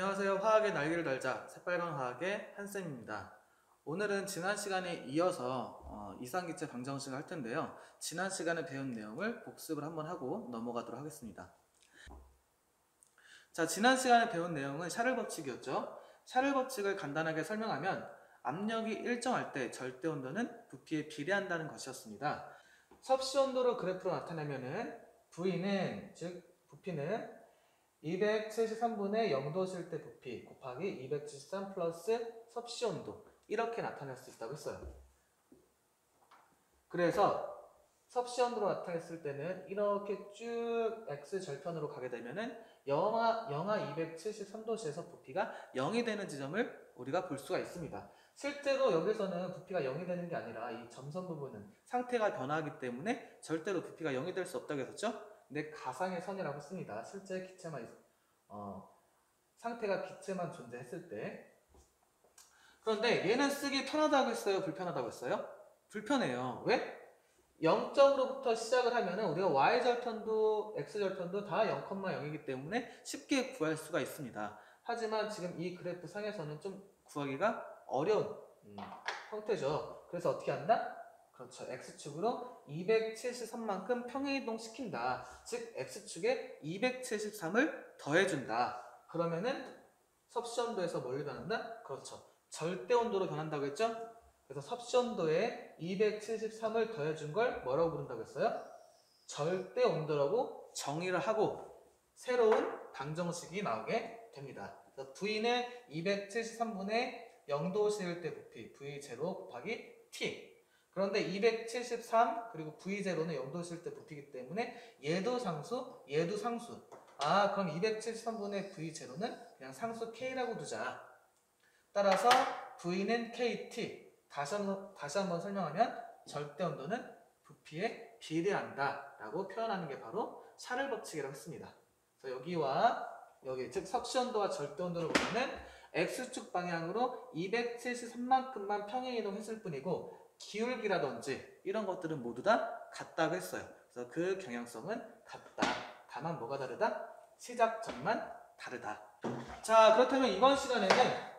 안녕하세요. 화학의 날개를 달자 새빨간 화학의 한쌤입니다. 오늘은 지난 시간에 이어서 이상기체 방정식을 할 텐데요. 지난 시간에 배운 내용을 복습을 한번 하고 넘어가도록 하겠습니다. 자, 지난 시간에 배운 내용은 샤를 법칙이었죠. 샤를 법칙을 간단하게 설명하면 압력이 일정할 때 절대 온도는 부피에 비례한다는 것이었습니다. 섭씨 온도를 그래프로 나타내면은 V는 즉 부피는 273분의 0도실 때 부피 곱하기 273 플러스 섭씨 온도 이렇게 나타낼 수 있다고 했어요. 그래서 섭씨 온도로 나타냈을 때는 이렇게 쭉 x절편으로 가게 되면은 영하 273도씨에서 부피가 0이 되는 지점을 우리가 볼 수가 있습니다. 실제로 여기서는 부피가 0이 되는 게 아니라 이 점선 부분은 상태가 변화하기 때문에 절대로 부피가 0이 될 수 없다고 했었죠? 근데 가상의 선이라고 씁니다. 실제 기체만 상태가 기체만 존재했을 때. 그런데 얘는 쓰기 편하다고 했어요? 불편하다고 했어요? 불편해요. 왜? 0점으로부터 시작을 하면은 우리가 y절편도 x절편도 다 0,0이기 때문에 쉽게 구할 수가 있습니다. 하지만 지금 이 그래프 상에서는 좀 구하기가 어려운 형태죠. 그래서 어떻게 한다? 그렇죠. x축으로 273만큼 평행이동 시킨다. 즉 x축에 273을 더해준다. 그러면은 섭씨 온도에서 뭘로 변한다? 그렇죠. 절대 온도로 변한다고 했죠? 그래서 섭씨 온도에 273을 더해준 걸 뭐라고 부른다고 했어요? 절대 온도라고 정의를 하고 새로운 방정식이 나오게 됩니다. 그래서 V는 273분의 0도실 때 부피 V0 곱하기 T. 그런데 273 그리고 V0는 0도실 때 부피이기 때문에 얘도 상수, 얘도 상수. 그럼 273분의 V0는 그냥 상수 K라고 두자. 따라서 V는 KT. 다시 한번 설명하면 절대 온도는 부피에 비례한다 라고 표현하는 게 바로 샤를 법칙이라고 했습니다. 그래서 여기와 여기 즉 섭씨 온도와 절대 온도를 보면은 X축 방향으로 273만큼만 평행이동 했을 뿐이고 기울기라든지 이런 것들은 모두 다 같다고 했어요. 그래서 그 경향성은 같다. 다만 뭐가 다르다? 시작점만 다르다. 자, 그렇다면 이번 시간에는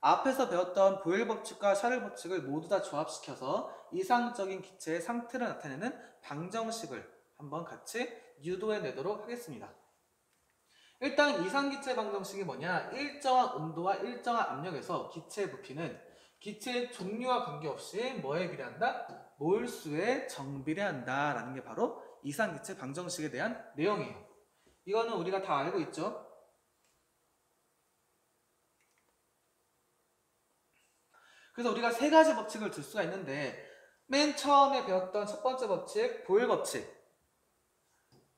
앞에서 배웠던 보일 법칙과 샤를 법칙을 모두 다 조합시켜서 이상적인 기체의 상태를 나타내는 방정식을 한번 같이 유도해 내도록 하겠습니다. 일단 이상기체 방정식이 뭐냐? 일정한 온도와 일정한 압력에서 기체의 부피는 기체의 종류와 관계없이 뭐에 비례한다? 몰수에 정비례한다 라는 게 바로 이상기체 방정식에 대한 내용이에요. 이거는 우리가 다 알고 있죠? 그래서 우리가 세 가지 법칙을 들 수가 있는데 맨 처음에 배웠던 첫 번째 법칙, 보일 법칙.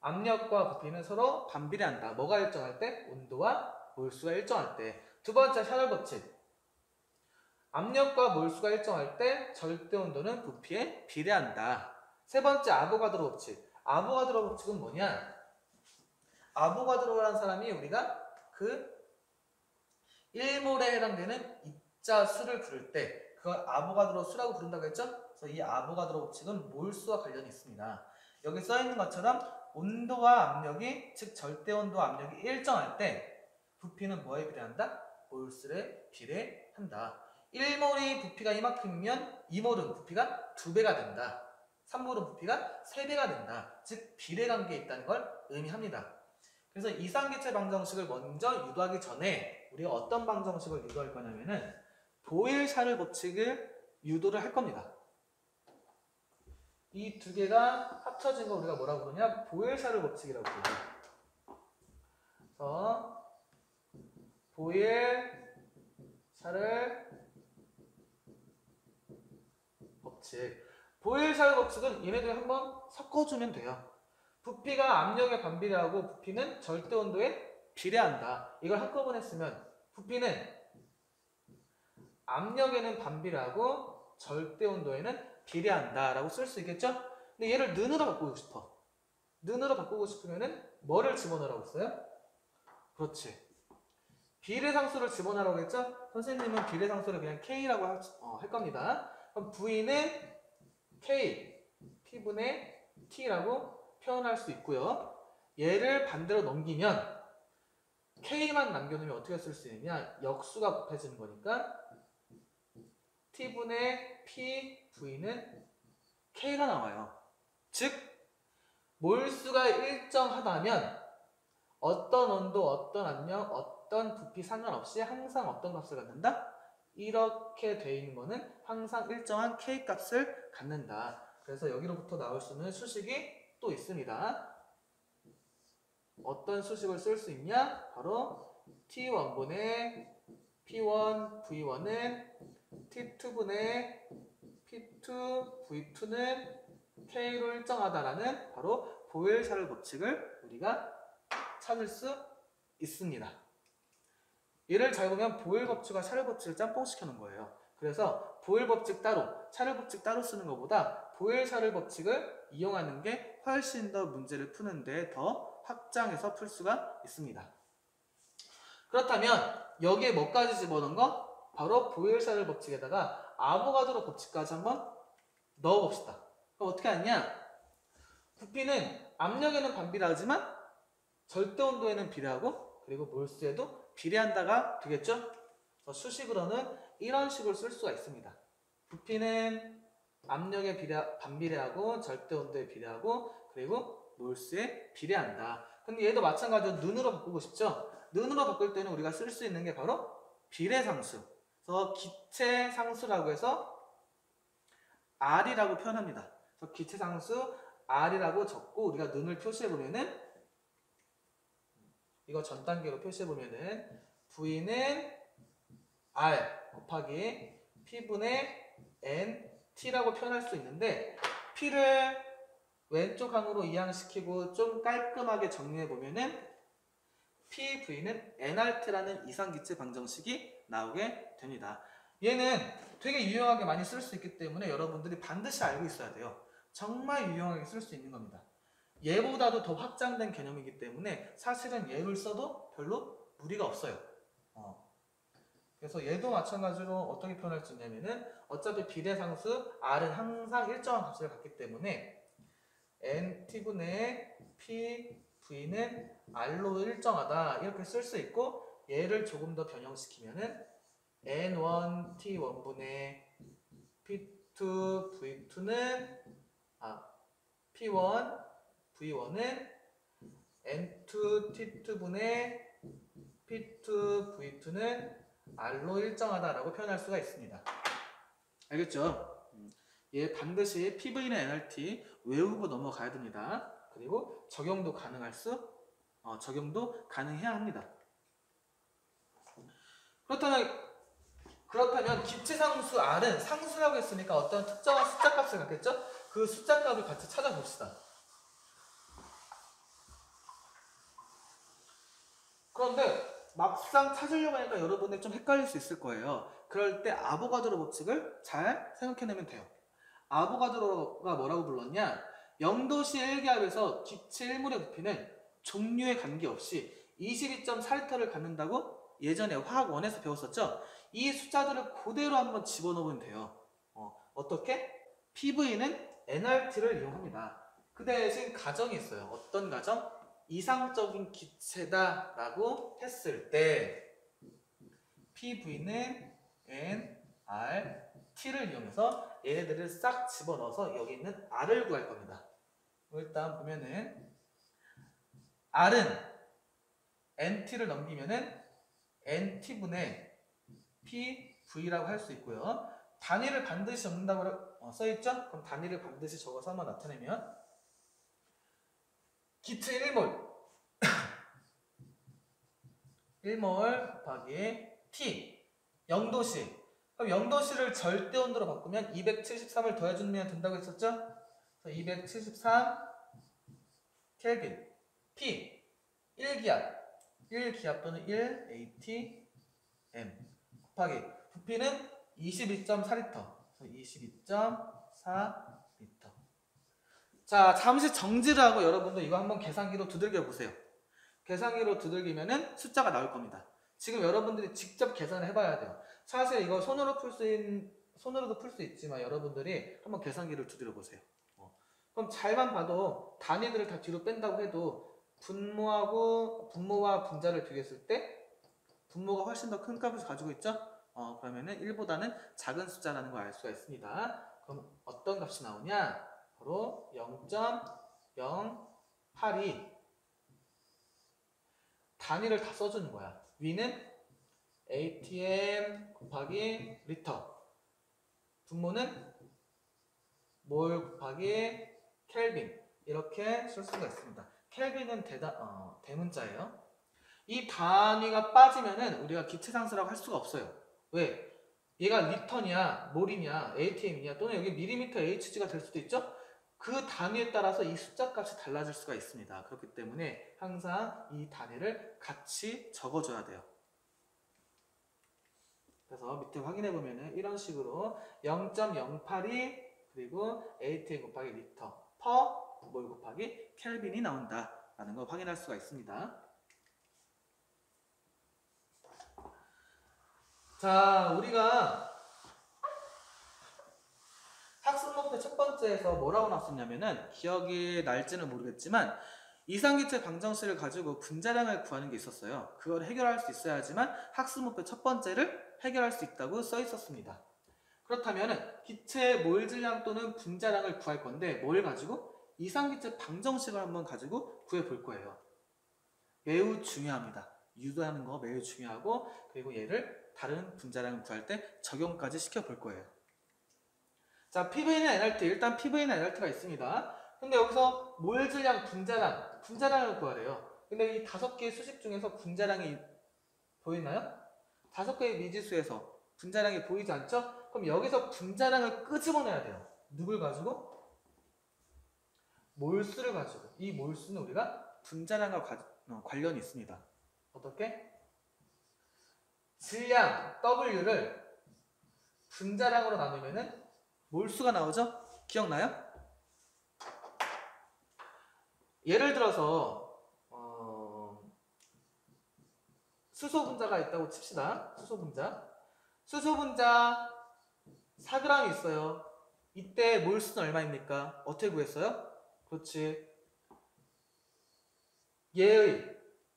압력과 부피는 서로 반비례한다. 뭐가 일정할 때? 온도와 몰수가 일정할 때. 두 번째 샤를 법칙. 압력과 몰수가 일정할 때 절대 온도는 부피에 비례한다. 세 번째 아보가드로 법칙. 아보가드로 법칙은 뭐냐? 아보가드로라는 사람이 우리가 그 1몰에 해당되는 입자 수를 부를 때 그걸 아보가드로 수라고 부른다고 했죠? 그래서 이 아보가드로 법칙은 몰수와 관련이 있습니다. 여기 써있는 것처럼 온도와 압력이 즉 절대온도와 압력이 일정할 때 부피는 뭐에 비례한다? 몰수에 비례한다. 1몰이 부피가 이만큼이면 2몰은 부피가 2배가 된다. 3몰은 부피가 3배가 된다. 즉 비례관계에 있다는 걸 의미합니다. 그래서 이상기체 방정식을 먼저 유도하기 전에 우리가 어떤 방정식을 유도할 거냐면은 보일 샤를 법칙을 유도를 할 겁니다. 이 두 개가 합쳐진 거 우리가 뭐라고 부르냐? 보일 샤를 법칙이라고 부르죠. 그래서 보일 샤를 법칙. 보일 샤를 법칙은 얘네들 한번 섞어주면 돼요. 부피가 압력에 반비례하고 부피는 절대 온도에 비례한다. 이걸 한꺼번에 쓰면 부피는 압력에는 반비례하고 절대 온도에는 비례한다 라고 쓸 수 있겠죠? 근데 얘를 는으로 바꾸고 싶어. 는으로 바꾸고 싶으면은 뭐를 집어넣으라고 했어요? 그렇지. 비례상수를 집어넣으라고 했죠? 선생님은 비례상수를 그냥 K라고 할 겁니다. 그럼 V는 K, P분의 T라고 표현할 수 있고요. 얘를 반대로 넘기면 K만 남겨놓으면 어떻게 쓸 수 있느냐? 역수가 곱해지는 거니까 T분의 P, V는 K가 나와요. 즉 몰수가 일정하다면 어떤 온도, 어떤 압력, 어떤 부피 상관없이 항상 어떤 값을 갖는다? 이렇게 돼 있는 거는 항상 일정한 K 값을 갖는다. 그래서 여기로부터 나올 수 있는 수식이 또 있습니다. 어떤 수식을 쓸 수 있냐? 바로 T1분의 P1, V1은 T2분의 P2, V2는 K로 일정하다라는 바로 보일-샤를 법칙을 우리가 찾을 수 있습니다. 얘를 잘 보면 보일 법칙과 샤를 법칙을 짬뽕시켜 놓은 거예요. 그래서 보일 법칙 따로, 샤를 법칙 따로 쓰는 것보다 보일 샤를 법칙을 이용하는 게 훨씬 더 문제를 푸는데 더 확장해서 풀 수가 있습니다. 그렇다면 여기에 뭐까지 집어넣은 거? 바로 보일 샤를 법칙에다가 아보가드로 법칙까지 한번 넣어봅시다. 그럼 어떻게 하느냐? 부피는 압력에는 반비례하지만 절대 온도에는 비례하고 그리고 몰수에도 비례한다가 되겠죠? 그래서 수식으로는 이런 식으로 쓸 수가 있습니다. 부피는 압력에 반비례하고 절대 온도에 비례하고 그리고 몰수에 비례한다. 근데 얘도 마찬가지로 눈으로 바꾸고 싶죠? 눈으로 바꿀 때는 우리가 쓸 수 있는 게 바로 비례상수. 그래서 기체상수라고 해서 R이라고 표현합니다. 그래서 기체상수 R이라고 적고 우리가 눈을 표시해보면은 이거 전 단계로 표시해보면은 V는 R 곱하기 P분의 NT라고 표현할 수 있는데 P를 왼쪽 항으로 이항시키고 좀 깔끔하게 정리해보면은 PV는 NRT라는 이상기체 방정식이 나오게 됩니다. 얘는 되게 유용하게 많이 쓸 수 있기 때문에 여러분들이 반드시 알고 있어야 돼요. 정말 유용하게 쓸 수 있는 겁니다. 얘보다도 더 확장된 개념이기 때문에 사실은 얘를 써도 별로 무리가 없어요. 그래서 얘도 마찬가지로 어떻게 표현할 수 있냐면은 어차피 비례상수 R은 항상 일정한 값을 갖기 때문에 NT분의 PV는 R로 일정하다 이렇게 쓸 수 있고 얘를 조금 더 변형시키면은 N1 T1분의 P2 V2는 P1 V1은 N2 T2분의 P2 V2는 R로 일정하다라고 표현할 수가 있습니다. 알겠죠? 얘 반드시 PV는 NRT 외우고 넘어가야 됩니다. 그리고 적용도 가능해야 합니다. 그렇다면 기체상수 R은 상수라고 했으니까 어떤 특정한 숫자 값을 갖겠죠? 그 숫자 값을 같이 찾아봅시다. 그런데 막상 찾으려고 하니까 여러분들 좀 헷갈릴 수 있을 거예요. 그럴 때 아보가드로 법칙을 잘 생각해내면 돼요. 아보가드로가 뭐라고 불렀냐? 0도씨 1기압에서 기체 1몰의 부피는 종류에 관계없이 22.4L를 갖는다고 예전에 화학 1에서 배웠었죠? 이 숫자들을 그대로 한번 집어넣으면 돼요. 어떻게? PV는 NRT를 이용합니다. 그 대신 가정이 있어요. 어떤 가정? 이상적인 기체다 라고 했을 때 PV는 NRT를 이용해서 얘네들을 싹 집어넣어서 여기 있는 R을 구할 겁니다. 일단 보면은 R은 NT를 넘기면은 NT분의 PV라고 할 수 있고요. 단위를 반드시 적는다고 써있죠? 그럼 단위를 반드시 적어서 한번 나타내면 기체 1몰 1몰 곱하기 T 0도씨 그럼 0도씨를 절대 온도로 바꾸면 273을 더해주면 된다고 했었죠? 그래서 273 켈빈 P 1기압 또는 1 ATM 곱하기 부피는 22.4L 22.4L 자, 잠시 정지를 하고 여러분들 이거 한번 계산기로 두들겨 보세요. 계산기로 두들기면은 숫자가 나올 겁니다. 지금 여러분들이 직접 계산을 해봐야 돼요. 사실 이거 손으로도 풀 수 있지만 여러분들이 한번 계산기를 두드려 보세요. 그럼 잘만 봐도 단위들을 다 뒤로 뺀다고 해도 분모와 분자를 비교했을 때 분모가 훨씬 더 큰 값을 가지고 있죠? 그러면은 1보다는 작은 숫자라는 걸 알 수가 있습니다. 그럼 어떤 값이 나오냐? 바로 0.082 단위를 다 써주는 거야. 위는 atm 곱하기 리터, 분모는 몰 곱하기 켈빈, 이렇게 쓸 수가 있습니다. 켈빈은 대문자예요. 이 단위가 빠지면은 우리가 기체상수라고 할 수가 없어요. 왜? 얘가 리터냐, 몰이냐, atm이냐, 또는 여기 밀리미터 hg가 될 수도 있죠? 그 단위에 따라서 이 숫자 값이 달라질 수가 있습니다. 그렇기 때문에 항상 이 단위를 같이 적어줘야 돼요. 그래서 밑에 확인해 보면은 이런 식으로 0.082 그리고 atm 곱하기 리터 퍼 몰 곱하기 켈빈이 나온다라는 걸 확인할 수가 있습니다. 자, 우리가 학습 목표 첫 번째에서 뭐라고 나왔었냐면은 기억이 날지는 모르겠지만 이상기체 방정식을 가지고 분자량을 구하는 게 있었어요. 그걸 해결할 수 있어야지만 학습 목표 첫 번째를 해결할 수 있다고 써 있었습니다. 그렇다면은 기체의 몰 질량 또는 분자량을 구할 건데 뭘 가지고? 이상기체 방정식을 한번 가지고 구해 볼 거예요. 매우 중요합니다. 유도하는 거 매우 중요하고, 그리고 얘를 다른 분자량을 구할 때 적용까지 시켜 볼 거예요. 자, PV나 NRT, 일단 PV나 NRT가 있습니다. 근데 여기서 몰 질량, 분자량을 구하래요. 근데 이 5개의 수식 중에서 분자량이 보이나요? 5개의 미지수에서 분자량이 보이지 않죠? 그럼 여기서 분자량을 끄집어내야 돼요. 누굴 가지고? 몰수를 가지고. 이 몰수는 우리가 분자량과 관련이 있습니다. 어떻게? 질량 W를 분자량으로 나누면은 몰수가 나오죠? 기억나요? 예를 들어서 수소 분자가 있다고 칩시다. 수소 분자 4g이 있어요. 이때 몰수는 얼마입니까? 어떻게 구했어요? 그렇지. 얘의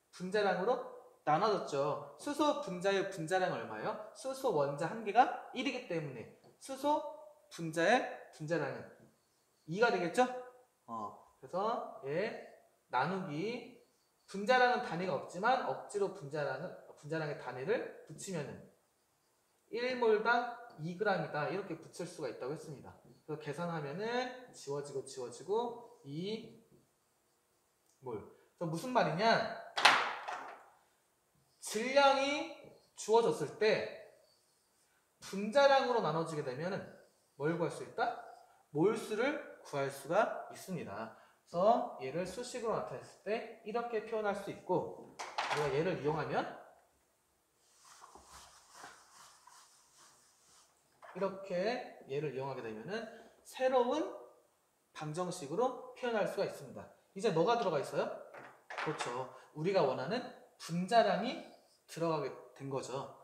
분자량으로 나눠졌죠. 수소 분자의 분자량 얼마예요? 수소 원자 1개가 1이기 때문에 수소 분자의 분자량은 2가 되겠죠? 그래서 나누기, 분자량은 단위가 없지만 억지로 분자량의 단위를 붙이면은 1몰당 2g이다 이렇게 붙일 수가 있다고 했습니다. 그래서 계산하면은 지워지고 2몰. 그래서 무슨 말이냐? 질량이 주어졌을 때 분자량으로 나눠지게 되면은 뭘 구할 수 있다? 몰수를 구할 수가 있습니다. 그래서 얘를 수식으로 나타냈을 때 이렇게 표현할 수 있고, 우리가 얘를 이용하면 이렇게 얘를 이용하게 되면은 새로운 방정식으로 표현할 수가 있습니다. 이제 뭐가 들어가 있어요? 그렇죠. 우리가 원하는 분자량이 들어가게 된 거죠.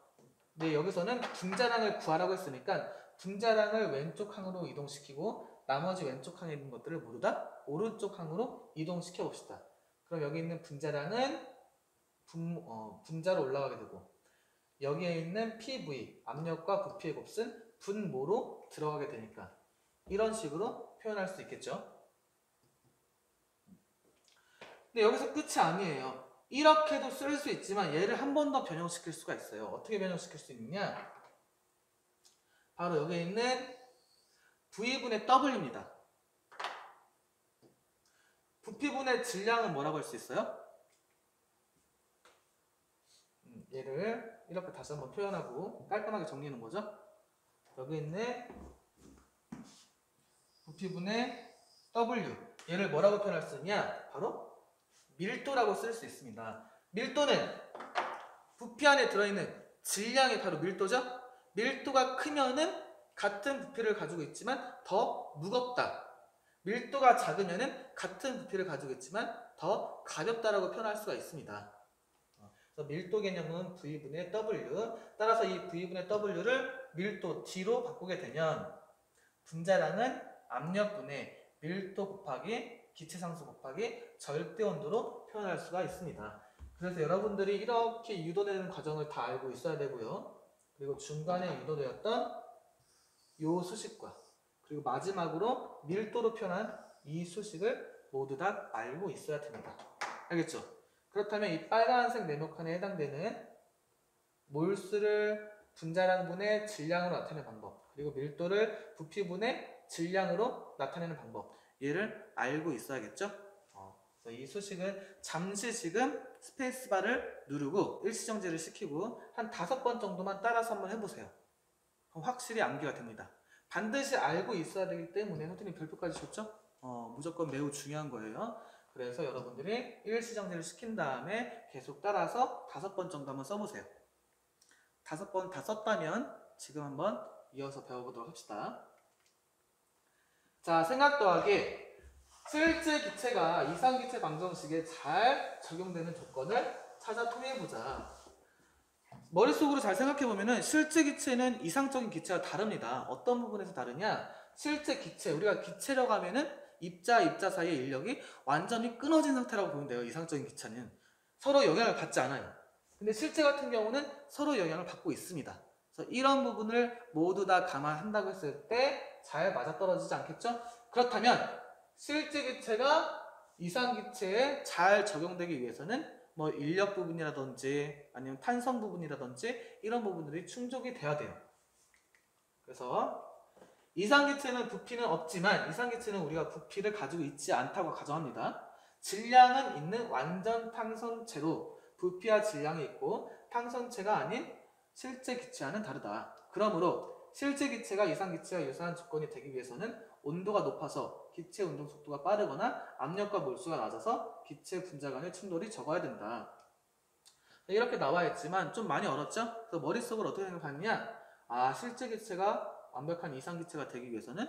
근데 여기서는 분자량을 구하라고 했으니까 분자량을 왼쪽 항으로 이동시키고 나머지 왼쪽 항에 있는 것들을 모두 다 오른쪽 항으로 이동시켜 봅시다. 그럼 여기 있는 분자량은 분자로 올라가게 되고, 여기에 있는 PV, 압력과 부피의 곱은 분모로 들어가게 되니까 이런 식으로 표현할 수 있겠죠. 근데 여기서 끝이 아니에요. 이렇게도 쓸 수 있지만 얘를 한 번 더 변형시킬 수가 있어요. 어떻게 변형시킬 수 있느냐? 바로 여기에 있는 V분의 W입니다. 부피분의 질량은 뭐라고 할 수 있어요? 얘를 이렇게 다시 한번 표현하고 깔끔하게 정리하는 거죠. 여기 있는 부피분의 W, 얘를 뭐라고 표현할 수 있냐? 바로 밀도라고 쓸 수 있습니다. 밀도는 부피 안에 들어있는 질량이 바로 밀도죠. 밀도가 크면은 같은 부피를 가지고 있지만 더 무겁다. 밀도가 작으면은 같은 부피를 가지고 있지만 더 가볍다라고 표현할 수가 있습니다. 그래서 밀도 개념은 V분의 W. 따라서 이 V분의 W를 밀도 D로 바꾸게 되면 분자량은 압력분의 밀도 곱하기 기체 상수 곱하기 절대 온도로 표현할 수가 있습니다. 그래서 여러분들이 이렇게 유도되는 과정을 다 알고 있어야 되고요. 그리고 중간에 유도되었던 요 수식과 그리고 마지막으로 밀도로 표현한 이 수식을 모두 다 알고 있어야 됩니다. 알겠죠? 그렇다면 이 빨간색 네모칸에 해당되는 몰수를 분자량분의 질량으로 나타내는 방법, 그리고 밀도를 부피분의 질량으로 나타내는 방법, 얘를 알고 있어야겠죠? 그래서 이 수식은 잠시 지금 스페이스바를 누르고 일시정지를 시키고 한 5번 정도만 따라서 한번 해보세요. 그럼 확실히 암기가 됩니다. 반드시 알고 있어야 되기 때문에 선생님 별표까지 줬죠? 무조건 매우 중요한 거예요. 그래서 여러분들이 일시정지를 시킨 다음에 계속 따라서 5번 정도 한번 써보세요. 5번 다 썼다면 지금 한번 이어서 배워보도록 합시다. 자, 생각 더하기 실제 기체가 이상기체 방정식에 잘 적용되는 조건을 찾아 토해보자. 머릿속으로 잘 생각해보면 실제 기체는 이상적인 기체와 다릅니다. 어떤 부분에서 다르냐? 실제 기체, 우리가 기체라고 하면은 입자 사이의 인력이 완전히 끊어진 상태라고 보면 돼요. 이상적인 기체는 서로 영향을 받지 않아요. 근데 실제 같은 경우는 서로 영향을 받고 있습니다. 그래서 이런 부분을 모두 다 감안한다고 했을 때 잘 맞아떨어지지 않겠죠? 그렇다면 실제 기체가 이상 기체에 잘 적용되기 위해서는 뭐 인력 부분이라든지 아니면 탄성 부분이라든지 이런 부분들이 충족이 돼야 돼요. 그래서 이상기체는 부피는 없지만 이상기체는 우리가 부피를 가지고 있지 않다고 가정합니다. 질량은 있는 완전 탄성체로 부피와 질량이 있고 탄성체가 아닌 실제 기체와는 다르다. 그러므로 실제 기체가 이상기체와 유사한 조건이 되기 위해서는 온도가 높아서 기체 운동 속도가 빠르거나 압력과 몰수가 낮아서 기체 분자 간의 충돌이 적어야 된다. 이렇게 나와 있지만 좀 많이 어렵죠? 그래서 머릿속으로 어떻게 생각하느냐? 실제 기체가 완벽한 이상기체가 되기 위해서는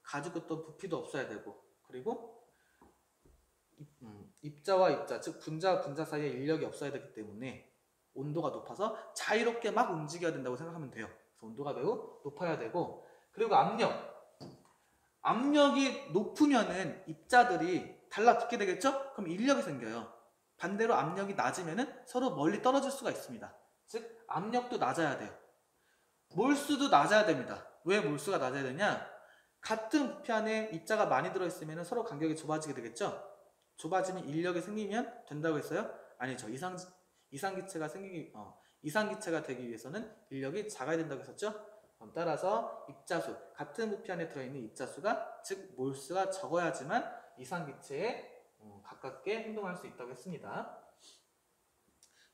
가지고 있던 부피도 없어야 되고, 그리고 입자와 입자, 즉 분자와 분자 사이에 인력이 없어야 되기 때문에 온도가 높아서 자유롭게 막 움직여야 된다고 생각하면 돼요. 그래서 온도가 매우 높아야 되고, 그리고 압력이 높으면은 입자들이 달라붙게 되겠죠? 그럼 인력이 생겨요. 반대로 압력이 낮으면은 서로 멀리 떨어질 수가 있습니다. 즉 압력도 낮아야 돼요. 몰수도 낮아야 됩니다. 왜 몰수가 낮아야 되냐? 같은 부피 안에 입자가 많이 들어있으면 서로 간격이 좁아지게 되겠죠? 좁아지면 인력이 생기면 된다고 했어요? 아니죠. 이상기체가 되기 위해서는 인력이 작아야 된다고 했었죠? 따라서 입자수, 같은 부피 안에 들어있는 입자수가, 즉 몰수가 적어야지만 이상기체에 가깝게 행동할 수 있다고 했습니다.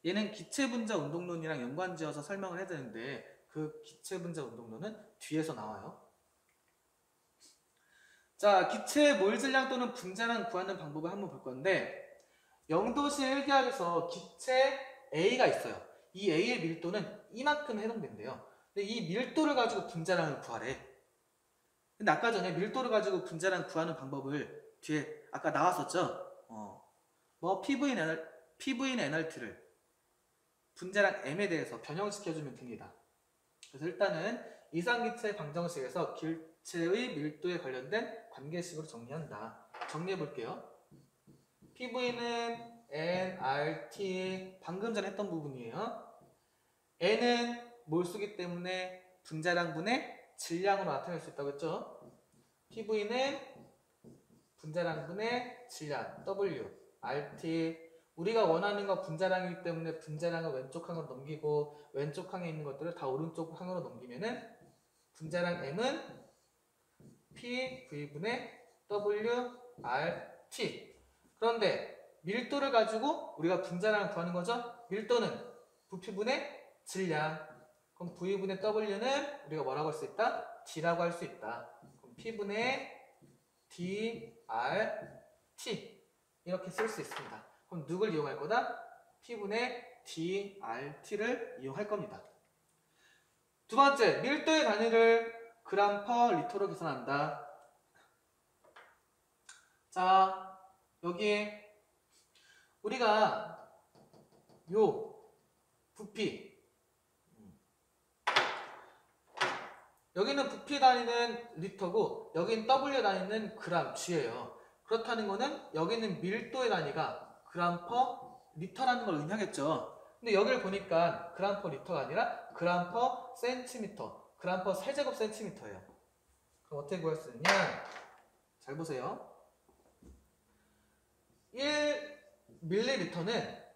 얘는 기체분자 운동론이랑 연관지어서 설명을 해야 되는데 그 기체분자 운동론은 뒤에서 나와요. 자, 기체 몰질량 또는 분자량 구하는 방법을 한번 볼 건데, 영도시 1기압에서 기체 A가 있어요. 이 A의 밀도는 이만큼 해당된대요. 근데 이 밀도를 가지고 분자량을 구하래. 근데 아까 전에 밀도를 가지고 분자량 구하는 방법을 뒤에 아까 나왔었죠? PV인 NRT를 분자량 M에 대해서 변형시켜주면 됩니다. 그래서 일단은 이상기체 방정식에서 기체의 밀도에 관련된 관계식으로 정리한다. 정리해 볼게요. PV는 NRT, 방금 전에 했던 부분이에요. N은 몰수기 때문에 분자량분의 질량으로 나타낼 수 있다고 했죠. PV는 분자량분의 질량 W, RT. 우리가 원하는 건 분자량이기 때문에 분자량을 왼쪽 항으로 넘기고 왼쪽 항에 있는 것들을 다 오른쪽 항으로 넘기면은 분자량 M은 PV분의 WRT. 그런데 밀도를 가지고 우리가 분자량을 구하는 거죠. 밀도는 부피분의 질량. 그럼 V분의 W는 우리가 뭐라고 할 수 있다? D라고 할 수 있다. 그럼 P분의 DRT 이렇게 쓸 수 있습니다. 그럼 누굴 이용할 거다? P분의 DRT를 이용할 겁니다. 두 번째, 밀도의 단위를 그램 퍼 리터로 계산한다. 자, 여기에 우리가 요 부피 여기는 부피 단위는 리터고 여기는 W 단위는 그램, G예요. 그렇다는 거는 여기는 밀도의 단위가 그램 퍼 리터라는 걸 의미하겠죠. 근데 여기를 보니까 그램 퍼 리터가 아니라 그램 퍼 센티미터, 그램 퍼 세제곱 센티미터예요. 그럼 어떻게 구할 수 있냐? 잘 보세요. 1ml는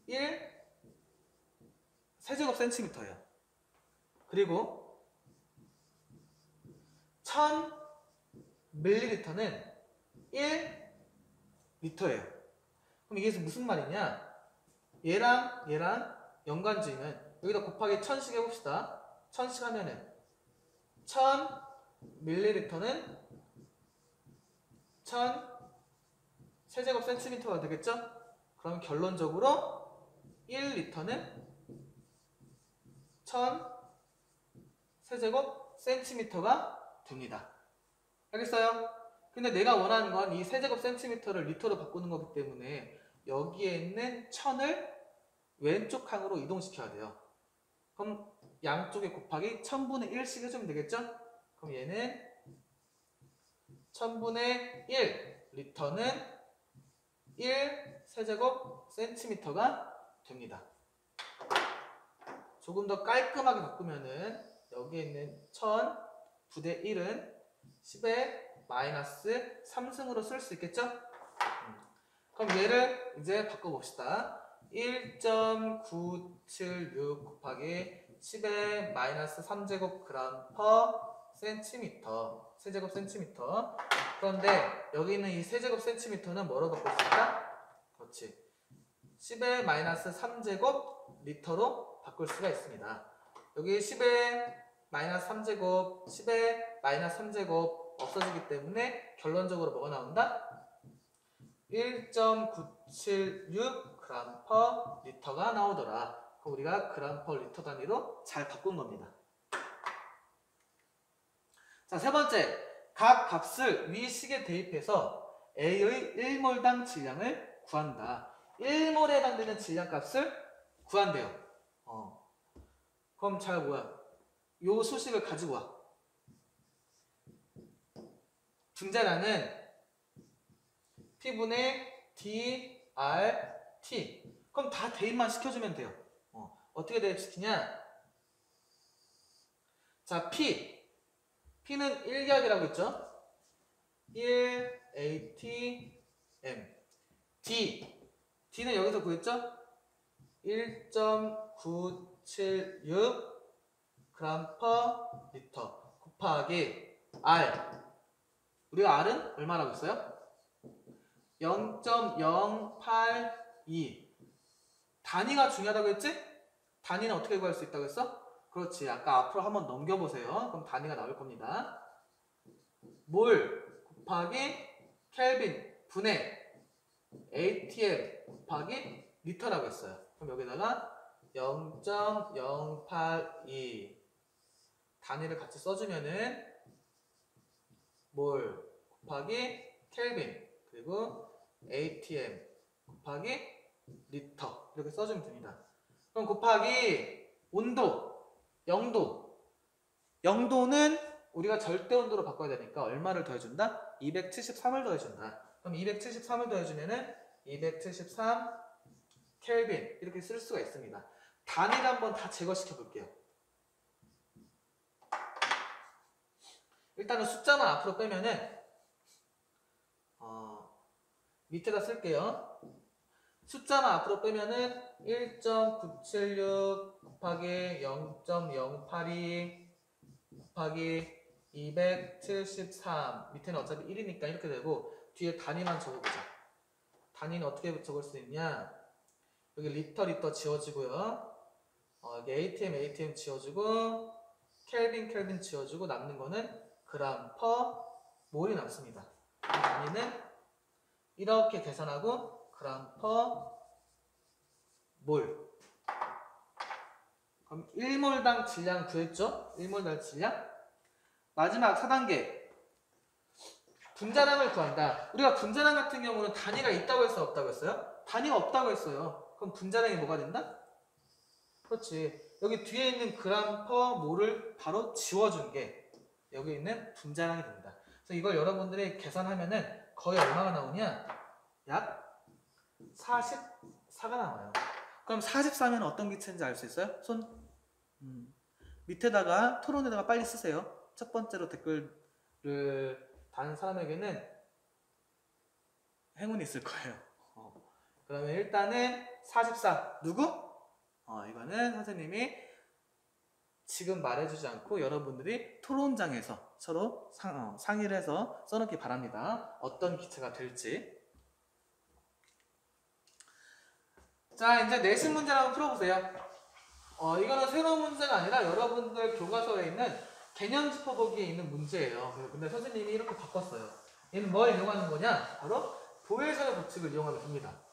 1 세제곱 센티미터예요. 그리고 1000ml는 1리터예요. 그럼 이게 무슨 말이냐? 얘랑 연관지는 여기다 곱하기 1000씩 해봅시다. 1000씩 하면은 1000ml는 1000 세제곱 센티미터가 되겠죠? 그럼 결론적으로 1리터는 1000 세제곱 센티미터가 됩니다. 알겠어요? 근데 내가 원하는 건 이 세제곱 센티미터를 리터로 바꾸는 거기 때문에 여기에 있는 1000을 왼쪽 칸으로 이동시켜야 돼요. 그럼 양쪽에 곱하기 1000분의 1씩 해주면 되겠죠? 그럼 얘는 1000분의 1 리터는 1 세제곱 센티미터가 됩니다. 조금 더 깔끔하게 바꾸면은 여기에 있는 1000 부대 1은 10의 마이너스 3승으로 쓸 수 있겠죠? 그럼 얘를 이제 바꿔봅시다. 1.976 곱하기 10의 마이너스 3제곱 그램 퍼 센티미터, 세제곱 센티미터. 그런데 여기 있는 이 세제곱 센티미터는 뭐로 바꿀 수 있다? 그렇지. 10의 마이너스 3제곱 리터로 바꿀 수가 있습니다. 여기 10의 마이너스 3제곱, 10의 마이너스 3제곱 없어지기 때문에 결론적으로 뭐가 나온다? 1.976 그램 퍼 리터가 나오더라. 그럼 우리가 그램 퍼 리터 단위로 잘 바꾼 겁니다. 자, 세 번째. 각 값을 위 식에 대입해서 A의 1몰당 질량을 구한다. 1몰에 해당되는 질량 값을 구한대요. 그럼 잘 뭐야? 요 수식을 가지고 와. 분자량은 P분의 DRT. 그럼 다 대입만 시켜주면 돼요. 어떻게 대입시키냐? 자, P는 1기압이라고 했죠? 1 ATM. D는 여기서 구했죠? 1.976 그램 퍼 리터 곱하기 R. 우리가 R은 얼마라고 했어요? 0.082. 단위가 중요하다고 했지? 단위는 어떻게 구할 수 있다고 했어? 그렇지. 아까 앞으로 한번 넘겨보세요. 그럼 단위가 나올 겁니다. 몰 곱하기 켈빈 분의 ATM 곱하기 리터라고 했어요. 그럼 여기다가 0.082 단위를 같이 써주면은 몰 곱하기 켈빈 그리고 ATM 곱하기 리터 이렇게 써주면 됩니다. 그럼 곱하기 온도 0도. 0도는 우리가 절대 온도로 바꿔야 되니까 얼마를 더해준다? 273을 더해준다. 그럼 273을 더해주면은 273 켈빈 이렇게 쓸 수가 있습니다. 단위를 한번 다 제거시켜 볼게요. 일단은 숫자만 앞으로 빼면은 밑에다 쓸게요. 숫자만 앞으로 빼면은 1.976 곱하기 0.082 곱하기 273 밑에는 어차피 1이니까 이렇게 되고 뒤에 단위만 적어보자. 단위는 어떻게 적을 수 있냐? 여기 리터 지워지고요. 여기 ATM 지워지고 켈빈 지워지고 남는 거는 그램 퍼 몰이 남습니다. 단위는 이렇게 계산하고 그램 퍼 몰. 그럼 1몰당 질량 구했죠? 1몰당 질량. 마지막 4단계. 분자량을 구한다. 우리가 분자량 같은 경우는 단위가 있다고 했어요? 없다고 했어요? 단위가 없다고 했어요. 그럼 분자량이 뭐가 된다? 그렇지. 여기 뒤에 있는 그램 퍼 몰을 바로 지워준 게 여기 있는 분자량이 됩니다. 그래서 이걸 여러분들이 계산하면은 거의 얼마가 나오냐? 약 44가 나와요. 그럼 44면 어떤 기체인지 알 수 있어요? 손? 밑에다가 토론에다가 빨리 쓰세요. 첫 번째로 댓글을 단 사람에게는 행운이 있을 거예요. 그러면 일단은 44 누구? 이거는 선생님이 지금 말해주지 않고 여러분들이 토론장에서 서로 상의를 해서 써놓기 바랍니다. 어떤 기체가 될지. 자, 이제 내신 문제를 한번 풀어보세요. 이거는 새로운 문제가 아니라 여러분들 교과서에 있는 개념지퍼 보기에 있는 문제예요. 근데 선생님이 이렇게 바꿨어요. 얘는 뭘 이용하는 거냐? 바로 보일샤르 법칙을 이용하면 됩니다.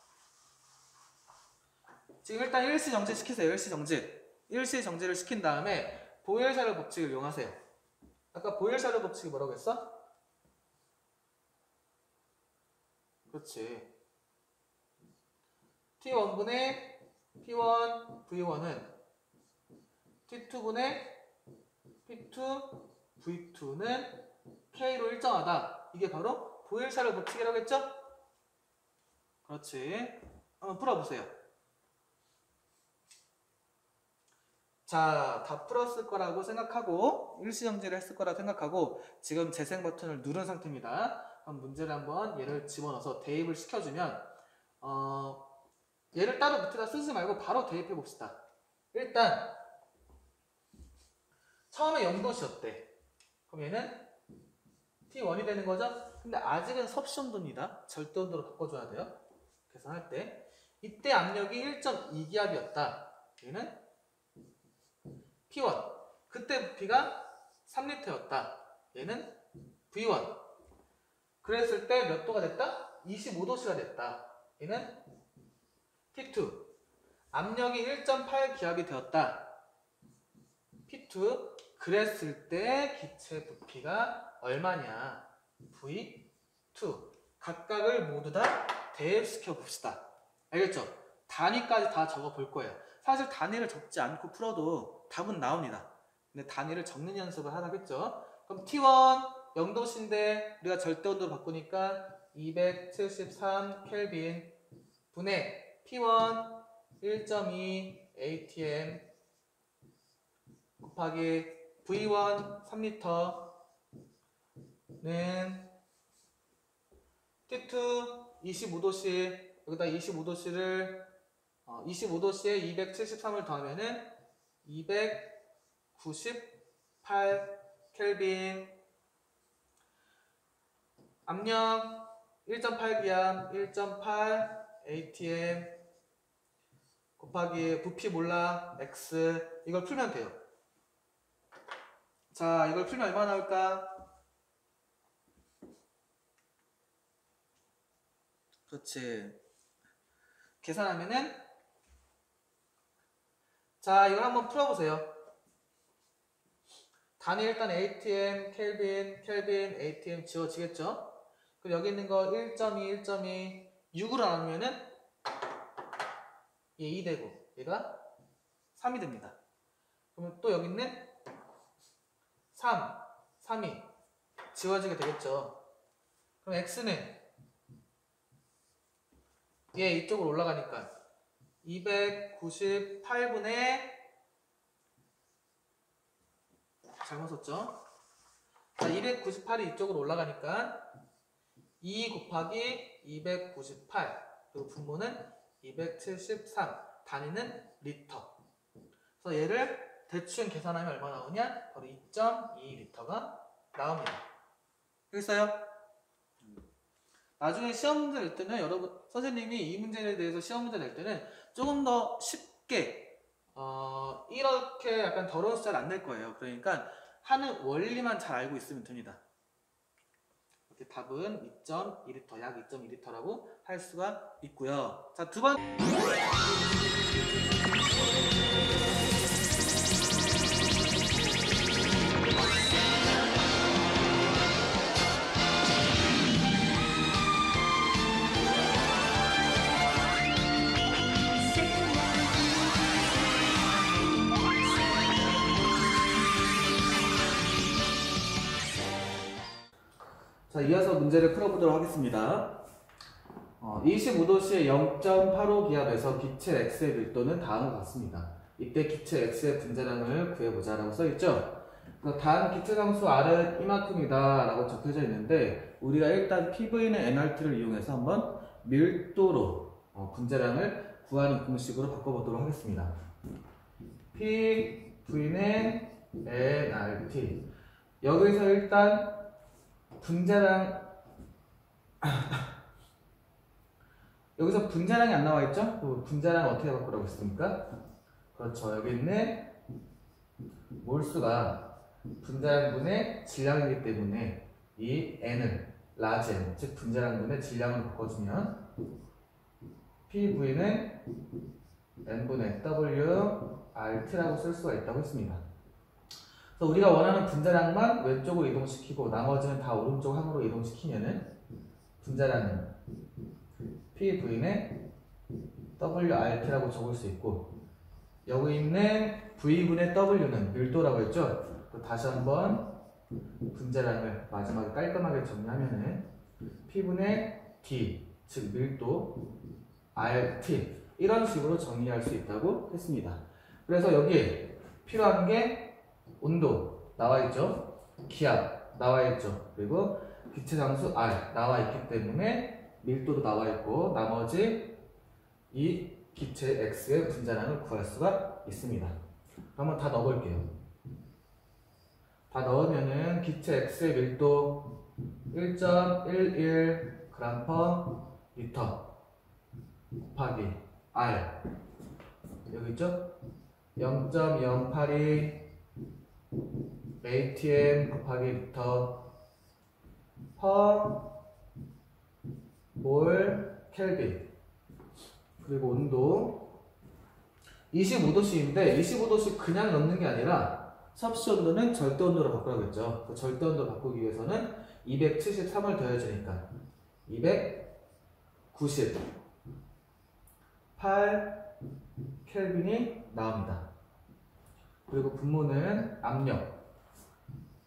지금 일단 일시정지 시키세요. 일시정지를 시킨 다음에 보일샤르 법칙을 이용하세요. 아까 보일샤르 법칙이 뭐라고 했어? 그렇지. T1분의 P1 V1은 T2분의 P2 V2는 K로 일정하다. 이게 바로 보일샤르 법칙이라고 했죠? 그렇지. 한번 풀어보세요. 자, 다 풀었을 거라고 생각하고 일시정지를 했을 거라고 생각하고 지금 재생 버튼을 누른 상태입니다. 그럼 문제를 한번 얘를 집어넣어서 대입을 시켜주면 얘를 따로 밑에다 쓰지 말고 바로 대입해 봅시다. 일단 처음에 0도씨였대. 그럼 얘는 T1이 되는 거죠? 근데 아직은 섭씨온도입니다. 절대온도로 바꿔줘야 돼요. 계산할 때. 이때 압력이 1.2기압이었다. 얘는 P1. 그때 부피가 3리터였다. 얘는 V1. 그랬을 때 몇 도가 됐다? 25도씨가 됐다. 얘는 T2. 압력이 1.8기압이 되었다. P2. 그랬을 때 기체 부피가 얼마냐? V2. 각각을 모두 다 대입시켜 봅시다. 알겠죠? 단위까지 다 적어 볼 거예요. 사실 단위를 적지 않고 풀어도 답은 나옵니다. 근데 단위를 적는 연습을 하라겠죠? 그럼 T1 0도씨인데 우리가 절대온도로 바꾸니까 273 켈빈 분의 P1 1.2 atm 곱하기 V1 3리터는 T2 25도씨 여기다 25도씨를 25도씨에 273을 더하면은 298 켈빈 압력 1.8기압 1.8 atm 곱하기 부피 몰라 x 이걸 풀면 돼요. 자, 이걸 풀면 얼마 나올까? 그렇지. 계산하면은 자, 이걸 한번 풀어보세요. 단위 일단 atm, 켈빈, atm 지워지겠죠? 그리고 여기 있는 거 1.2, 1.2, 6으로 나누면은 얘 2 되고 얘가 3이 됩니다. 그러면 또 여기 있는 3이 지워지게 되겠죠. 그럼 x는 얘 이쪽으로 올라가니까 298분의 잘못 썼죠? 자, 298이 이쪽으로 올라가니까 2 곱하기 298 그리고 분모는 273 단위는 리터. 그래서 얘를 대충 계산하면 얼마 나오냐? 바로 2.2리터가 나옵니다. 알겠어요? 나중에 시험 문제 낼 때는 여러분 선생님이 이 문제에 대해서 시험 문제 낼 때는 조금 더 쉽게 이렇게 약간 더러운 숫자를 안 낼 거예요. 그러니까 하는 원리만 잘 알고 있으면 됩니다. 이렇게 답은 2.2리터, 약 2.2리터라고 할 수가 있고요. 자, 두 번. 자, 이어서 문제를 풀어보도록 하겠습니다. 25도씨의 0.85 기압에서 기체 X의 밀도는 다음과 같습니다. 이때 기체 X의 분자량을 구해보자라고 써있죠. 단 기체 상수 R은 이만큼이다 라고 적혀져 있는데, 우리가 일단 PV는 nRT를 이용해서 한번 밀도로 분자량을 구하는 공식으로 바꿔보도록 하겠습니다. PV는 nRT. 여기서 일단 분자량 여기서 분자량이 안 나와 있죠? 분자량 어떻게 바꾸라고 했습니까? 그렇죠. 여기 있는 몰수가 분자량분의 질량이기 때문에 이 n을 라지 n, 즉 분자량분의 질량으로 바꿔주면 PV는 n분의 WRT라고 쓸 수가 있다고 했습니다. 그래서 우리가 원하는 분자량만 왼쪽으로 이동시키고 나머지는 다 오른쪽 항으로 이동시키면은 분자량은 PV는 WRT라고 적을 수 있고, 여기 있는 V분의 W는 밀도라고 했죠? 다시 한번 분자량을 마지막에 깔끔하게 정리하면은 P분의 D, 즉 밀도 RT, 이런 식으로 정리할 수 있다고 했습니다. 그래서 여기에 필요한 게 온도 나와있죠? 기압 나와있죠? 그리고 기체 상수 R 나와있기 때문에 밀도도 나와있고, 나머지 이 기체 X의 분자량을 구할 수가 있습니다. 한번 다 넣어볼게요. 다 넣으면은 기체 X의 밀도 1.11 g/m 곱하기 R, 여기 있죠? 0.082 atm 곱하기 리터 per 몰 켈빈. 그리고 온도 25도씨인데 25도씨 그냥 넣는 게 아니라 섭씨 온도는 절대 온도로 바꾸라고 그 절대 온도 바꾸기 위해서는 273을 더해주니까 298 켈빈이 나옵니다. 그리고 분모는 압력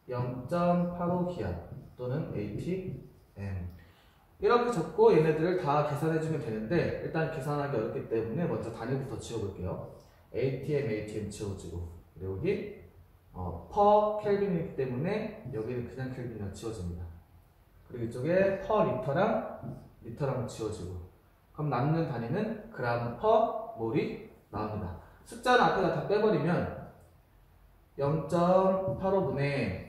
0.85 기압 또는 atm. 이렇게 적고 얘네들을 다 계산해주면 되는데, 일단 계산하기 어렵기 때문에 먼저 단위부터 지워볼게요. atm 지워지고, 그리고 여기 per 켈빈이기 때문에 여기는 그냥 켈빈이랑 지워집니다. 그리고 이쪽에 per 리터랑 지워지고, 그럼 남는 단위는 그램 per 몰이 나옵니다. 숫자는 앞에다 다 빼버리면 0.85분의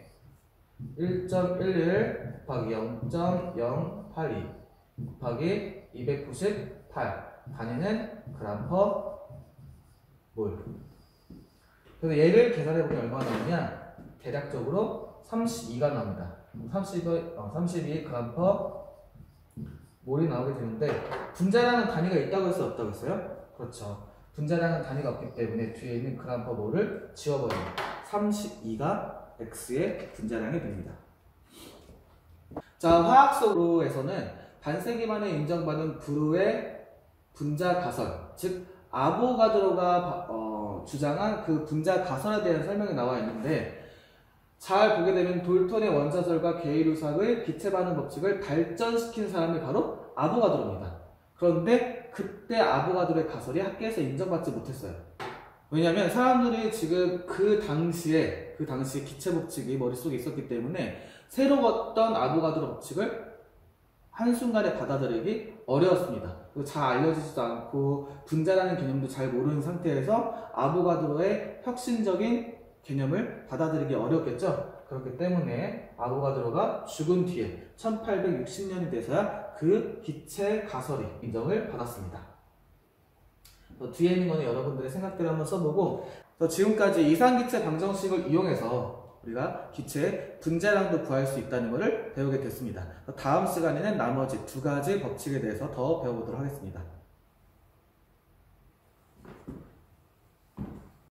1.11 곱하기 0.082 곱하기 298, 단위는 그램 퍼 몰. 그래서 얘를 계산해보면 얼마나 나오냐? 대략적으로 32가 나옵니다. 32 그램 퍼 몰이 나오게 되는데, 분자량은 단위가 있다고 했어요? 없다고 했어요? 그렇죠. 분자량은 단위가 없기 때문에 뒤에 있는 그램 퍼 몰을 지워버립니다. 32가 X의 분자량이 됩니다. 자, 화학적으로에서는 반세기 만에 인정받은 브루의 분자 가설, 즉 아보가드로가 주장한 그 분자 가설에 대한 설명이 나와 있는데, 잘 보게 되면 돌톤의 원자설과 게이루삭의 기체 반응 법칙을 발전시킨 사람이 바로 아보가드로입니다. 그런데 그때 아보가드로의 가설이 학계에서 인정받지 못했어요. 왜냐하면 사람들이 지금 그 당시에 기체 법칙이 머릿속에 있었기 때문에 새로웠던 아보가드로 법칙을 한순간에 받아들이기 어려웠습니다. 그리고 잘 알려지지도 않고 분자라는 개념도 잘 모르는 상태에서 아보가드로의 혁신적인 개념을 받아들이기 어렵겠죠. 그렇기 때문에 아보가드로가 죽은 뒤에 1860년이 돼서야 그 기체 가설이 인정을 받았습니다. 뒤에 있는 거는 여러분들의 생각대로 한번 써보고, 지금까지 이상기체 방정식을 이용해서 우리가 기체의 분자량도 구할 수 있다는 것을 배우게 됐습니다. 다음 시간에는 나머지 두 가지 법칙에 대해서 더 배워보도록 하겠습니다.